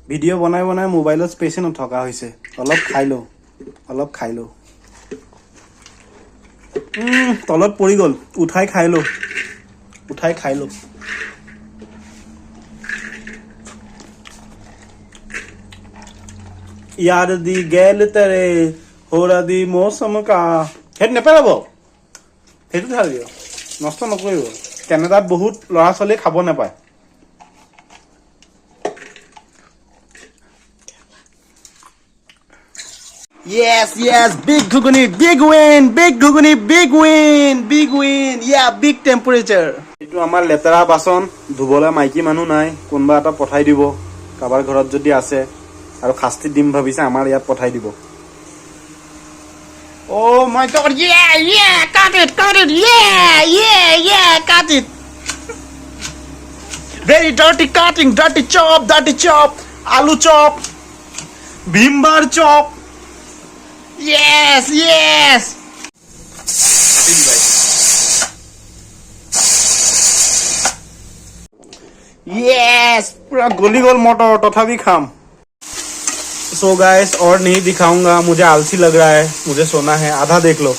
Video' বনাই বনাই মোবাইলত স্পেচে নথকা হৈছে অলপ খাই লওঁ তলত পৰি গ'ল উঠাই খাই লওঁ यार दी गैल तेरे होरा दी मौसम का সেইটো নেপেলাব সেইটো ঢালি দিয়ক নষ্ট নকৰিব কেনেডাত বহুত ল'ৰা ছোৱালী খাব নাপায় Yes, big ghuguni, big win, yeah, big temperature. এইটো আমাৰ লেতেৰা বাচন ধুবলৈ মাইকী মানুহ নাই কোনবা এটা পঠাই দিব কাবাৰ ঘৰত যদি আছে আৰু খাস্তি দিম ভাবিছে আমাৰ ইয়াত পঠাই দিব Oh my god, yeah, cut it, yeah, cut it. Very dirty cutting, dirty chop, aloo chop, bhimbar chop. Yes. Yes, पूरा गोली गोल मोटर तथापि खाम सो गाइस और नहीं दिखाऊंगा मुझे आलसी लग रहा है मुझे सोना है आधा देख लो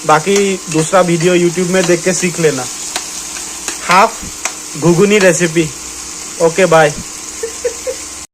बाकी दूसरा वीडियो YouTube में देख के सीख लेना half ghugni recipe okay bye